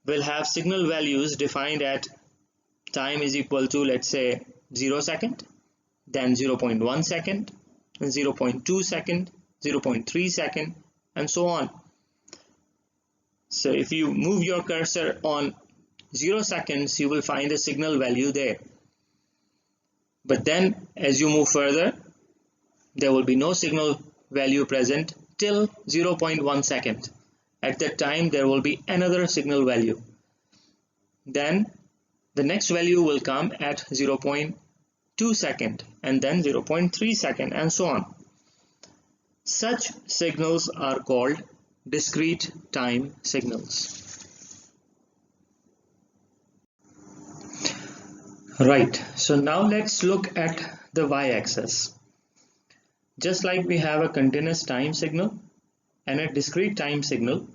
will have signal values defined at time is equal to, let's say, 0 second, then 0.1 second, 0.2 second, 0.3 second, and so on. So if you move your cursor on 0 seconds, you will find a signal value there. But then as you move further, there will be no signal value present till 0.1 second. At that time, there will be another signal value. Then the next value will come at 0.2 second, and then 0.3 second, and so on. Such signals are called discrete time signals. Right, so now let's look at the y-axis. Just like we have a continuous time signal and a discrete time signal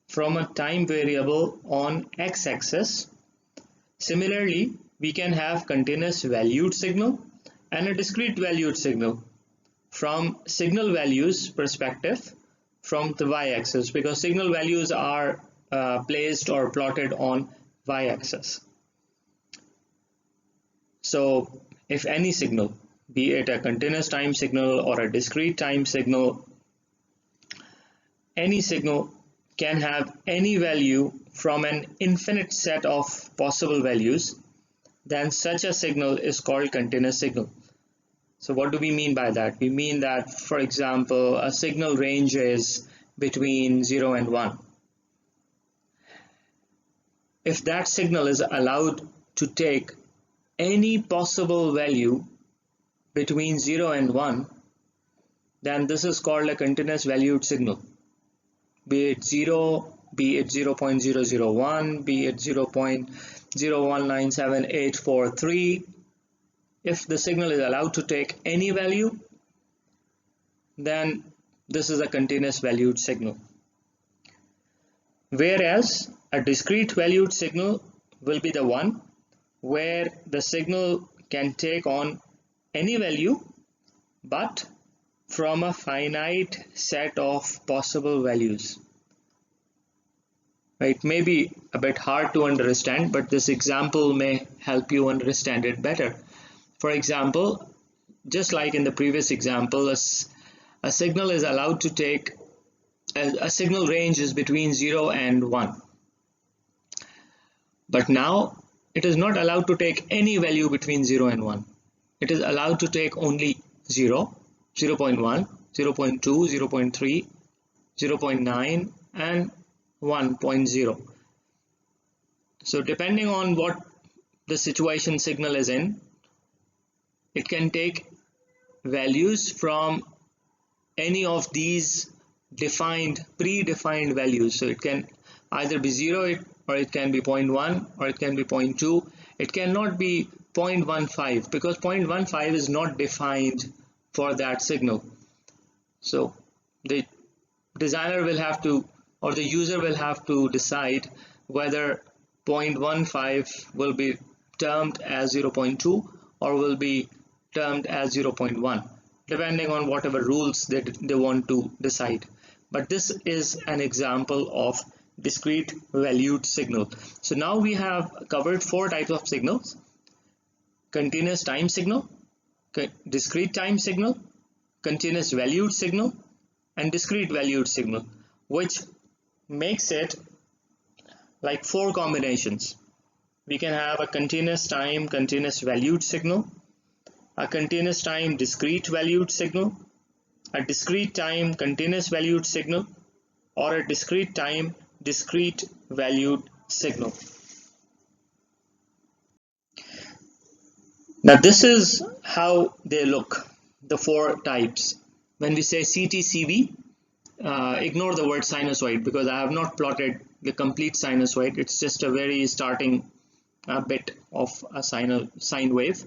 from a time variable on x-axis, similarly we can have continuous valued signal and a discrete valued signal from signal values perspective from the y-axis, because signal values are placed or plotted on y-axis. So if any signal, be it a continuous time signal or a discrete time signal, any signal can have any value from an infinite set of possible values, then such a signal is called continuous signal. So what do we mean by that? We mean that, for example, a signal range is between 0 and 1. If that signal is allowed to take any possible value between 0 and 1, then this is called a continuous valued signal. Be it 0, be it 0.001, be it 0.0197843. If the signal is allowed to take any value, then this is a continuous valued signal. Whereas a discrete valued signal will be the one where the signal can take on any value but from a finite set of possible values. It may be a bit hard to understand, but this example may help you understand it better. For example, just like in the previous example, a signal is allowed to take, a signal range is between 0 and 1. But now it is not allowed to take any value between 0 and 1. It is allowed to take only 0, 0.1, 0.2, 0.3, 0.9 and 1.0. So depending on what the situation signal is in, it can take values from any of these predefined values. So it can either be 0 or it can be 0.1 or it can be 0.2. It cannot be 0.15 because 0.15 is not defined for that signal. So the designer will have to, or the user will have to decide whether 0.15 will be termed as 0.2 or will be termed as 0.1, depending on whatever rules they want to decide. But this is an example of discrete valued signal. So now we have covered 4 types of signals: continuous time signal, discrete time signal, continuous valued signal, and discrete valued signal, which makes it like 4 combinations. We can have a continuous time continuous valued signal, a continuous time discrete valued signal, a discrete time continuous valued signal, or a discrete time discrete valued signal. Now this is how they look, the 4 types. When we say CTCV, ignore the word sinusoid because I have not plotted the complete sinusoid. It's just a very starting bit of a sine wave.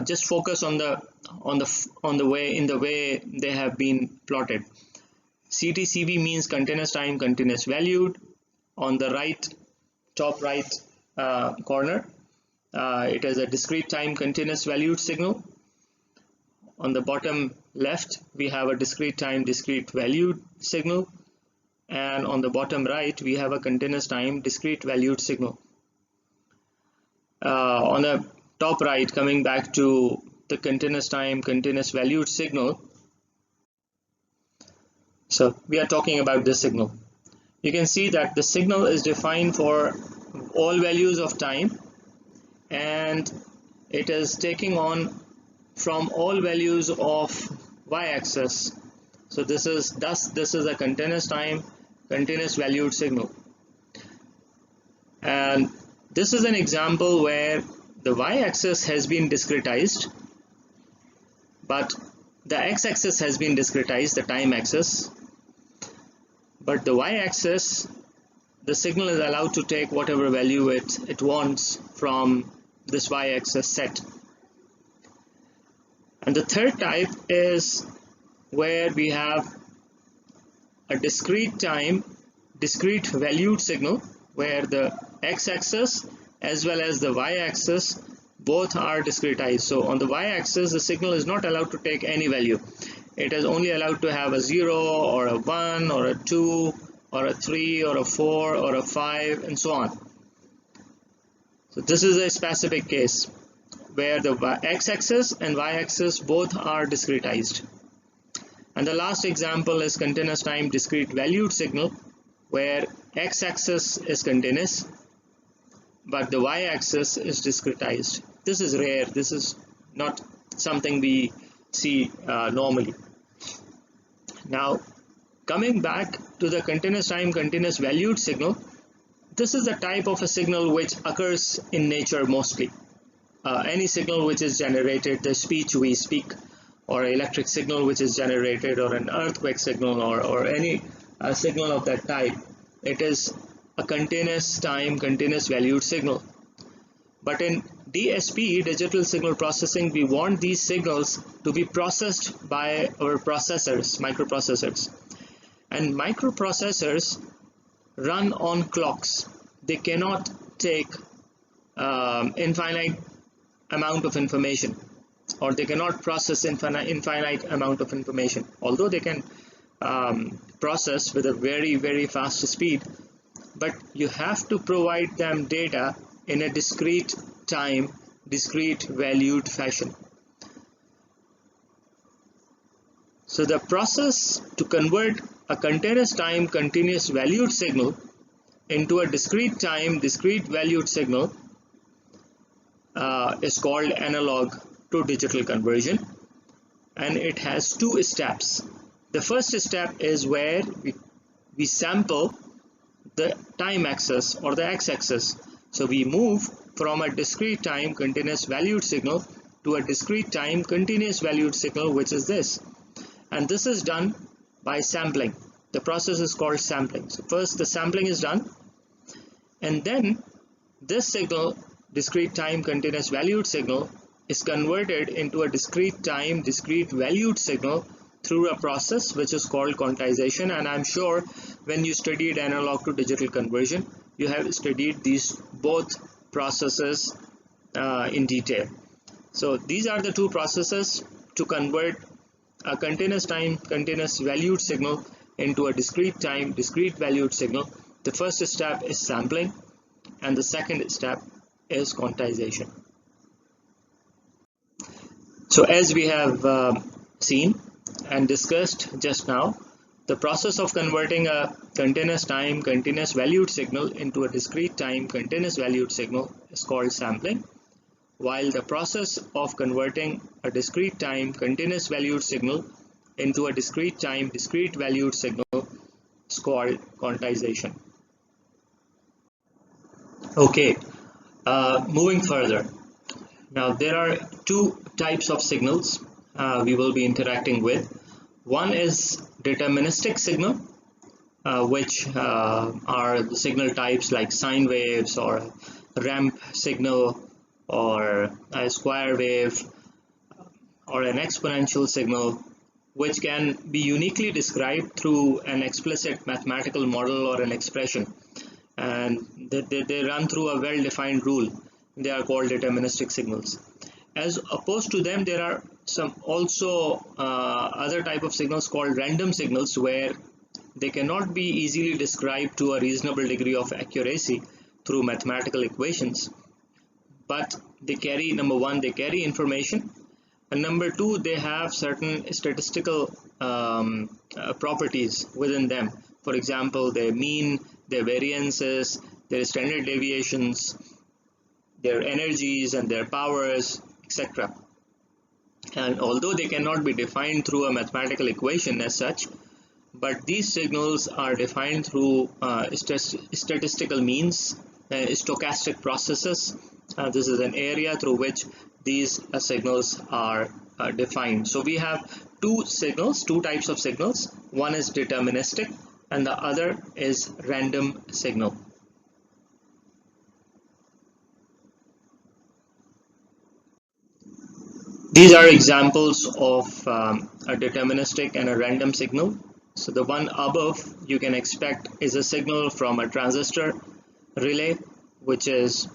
Just focus on the way they have been plotted. CTCV means continuous time continuous valued. On the top right corner, it is a discrete time continuous valued signal. On the bottom left, we have a discrete time discrete valued signal, and on the bottom right we have a continuous time discrete valued signal. On the top right, coming back to the continuous time continuous valued signal, so we are talking about this signal. You can see that the signal is defined for all values of time, and it is taking on from all values of y-axis. So this is a continuous time continuous valued signal, and this is an example where the y-axis has been discretized, but the x-axis has been discretized, the time axis, but the y-axis, the signal is allowed to take whatever value it wants from this y-axis set. And the third type is where we have a discrete time discrete valued signal, where the x-axis as well as the y-axis both are discretized. So on the y-axis the signal is not allowed to take any value. It is only allowed to have a 0 or a 1 or a 2 or a 3 or a 4 or a 5 and so on. So this is a specific case where the x-axis and y-axis both are discretized. And the last example is continuous time discrete valued signal, where x-axis is continuous but the y-axis is discretized. This is rare. This is not something we see normally. Now, coming back to the continuous time continuous valued signal, this is the type of a signal which occurs in nature mostly. Any signal which is generated, the speech we speak, or electric signal which is generated, or an earthquake signal, or any signal of that type, it is a continuous time continuous valued signal. But in DSP, digital signal processing, we want these signals to be processed by our processors, microprocessors. And microprocessors run on clocks. They cannot take infinite amount of information, or they cannot process infinite amount of information, although they can process with a very fast speed. But you have to provide them data in a discrete time discrete valued fashion. So the process to convert a continuous time continuous valued signal into a discrete time discrete valued signal is called analog to digital conversion, and it has two steps. The first step is where we sample the time axis or the x-axis. So we move from a discrete time continuous valued signal to a discrete time continuous valued signal, which is this. And this is done by sampling. The process is called sampling. So first the sampling is done, and then this signal, discrete time continuous valued signal, is converted into a discrete time discrete valued signal through a process which is called quantization. And I'm sure when you studied analog to digital conversion, you have studied these both processes in detail. So these are the two processes to convert a continuous time continuous valued signal into a discrete time discrete valued signal. The first step is sampling, and the second step is quantization. So as we have seen and discussed just now, the process of converting a continuous time continuous valued signal into a discrete time continuous valued signal is called sampling, while the process of converting a discrete time continuous valued signal into a discrete time discrete valued signal is called quantization. Okay, moving further. Now there are two types of signals we will be interacting with. One is deterministic signal, which are the signal types like sine waves or ramp signal or a square wave or an exponential signal, which can be uniquely described through an explicit mathematical model or an expression, and they run through a well-defined rule. They are called deterministic signals. As opposed to them, there are some also other type of signals called random signals, where they cannot be easily described to a reasonable degree of accuracy through mathematical equations, but they carry, number one, they carry information, and number two, they have certain statistical properties within them. For example, their mean, their variances, their standard deviations, their energies and their powers, etc. And although they cannot be defined through a mathematical equation as such, but these signals are defined through statistical means, stochastic processes. This is an area through which these signals are defined. So we have two types of signals. One is deterministic and the other is random signal. These are examples of a deterministic and a random signal. So the one above you can expect is a signal from a transistor relay, which is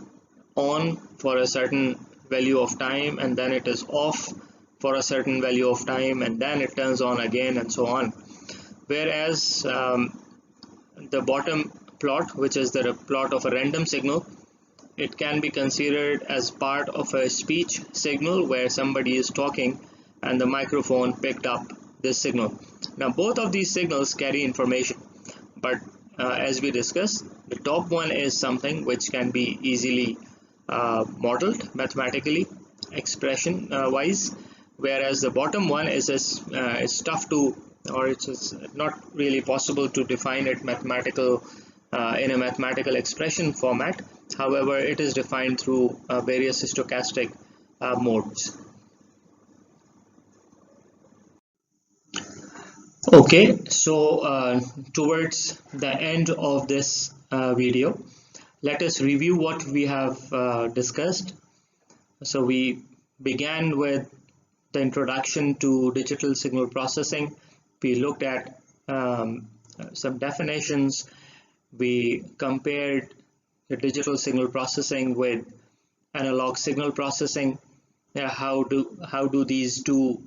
on for a certain value of time, and then it is off for a certain value of time, and then it turns on again, and so on. Whereas the bottom plot, which is the plot of a random signal, it can be considered as part of a speech signal where somebody is talking and the microphone picked up this signal. Now both of these signals carry information, but as we discussed, the top one is something which can be easily modeled mathematically, expression wise, whereas the bottom one is tough to, or it's not really possible to define it in a mathematical expression format. However, it is defined through various stochastic modes. Okay, so towards the end of this video, let us review what we have discussed. So we began with the introduction to digital signal processing. We looked at some definitions. We compared the digital signal processing with analog signal processing. How do these two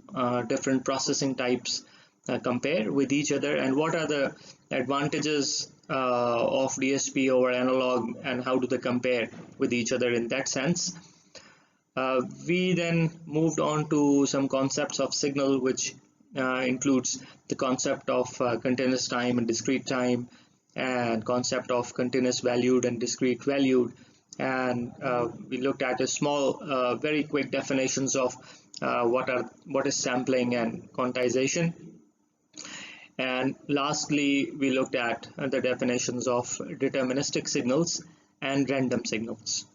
different processing types compare with each other, and what are the advantages of DSP over analog, and how do they compare with each other in that sense? We then moved on to some concepts of signal, which includes the concept of continuous time and discrete time, and concept of continuous valued and discrete valued, and we looked at a small very quick definitions of what is sampling and quantization, and lastly we looked at the definitions of deterministic signals and random signals.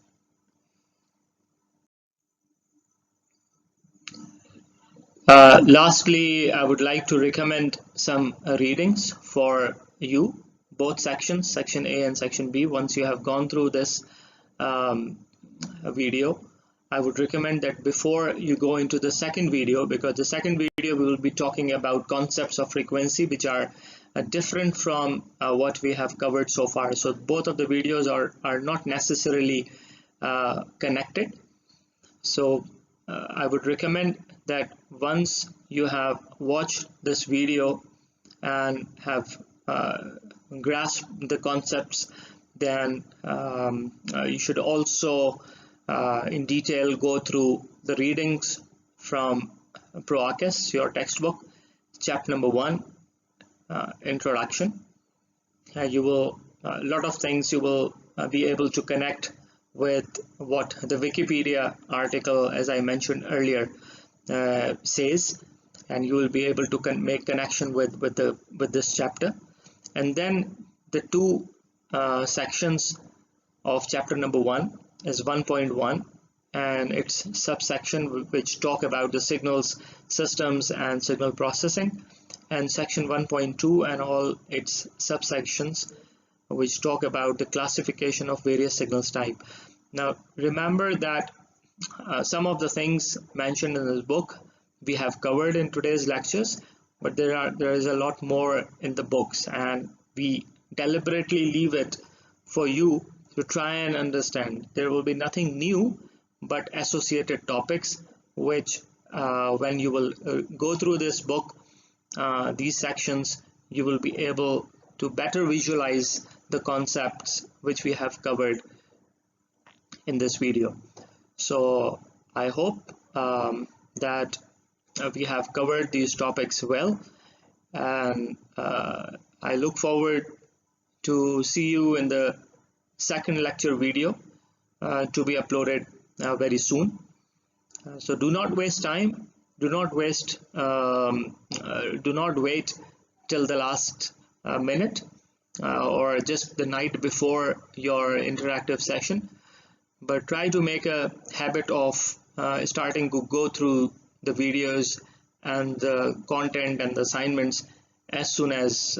Lastly, I would like to recommend some readings for you, both sections, section A and section B. Once you have gone through this video, I would recommend that before you go into the second video, because the second video we will be talking about concepts of frequency, which are different from what we have covered so far. So both of the videos are not necessarily connected. So I would recommend that once you have watched this video and have grasped the concepts, then you should also in detail go through the readings from ProArchus, your textbook, chapter number 1, introduction. You will a lot of things you will be able to connect with what the Wikipedia article, as I mentioned earlier, says, and you will be able to make connection with this chapter. And then the two sections of chapter number 1 is 1.1 and its subsection, which talk about the signals, systems and signal processing, and section 1.2 and all its subsections, which talk about the classification of various signals type. Now remember that some of the things mentioned in this book we have covered in today's lectures, but there is a lot more in the books, and we deliberately leave it for you to try and understand. There will be nothing new but associated topics, which when you will go through this book, these sections, you will be able to better visualize the concepts which we have covered in this video. So I hope that we have covered these topics well, and I look forward to see you in the second lecture video to be uploaded very soon. So do not waste time, do not waste do not wait till the last minute or just the night before your interactive session, but try to make a habit of starting to go through the videos and the content and the assignments as soon as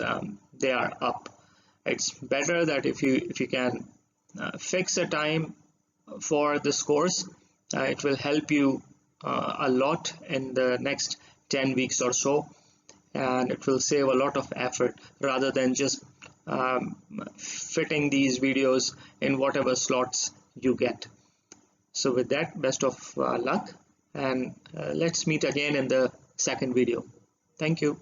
they are up. It's better that if you can fix a time for this course, it will help you a lot in the next 10 weeks or so, and it will save a lot of effort rather than just fitting these videos in whatever slots you get. So with that, best of luck, and let's meet again in the second video. Thank you.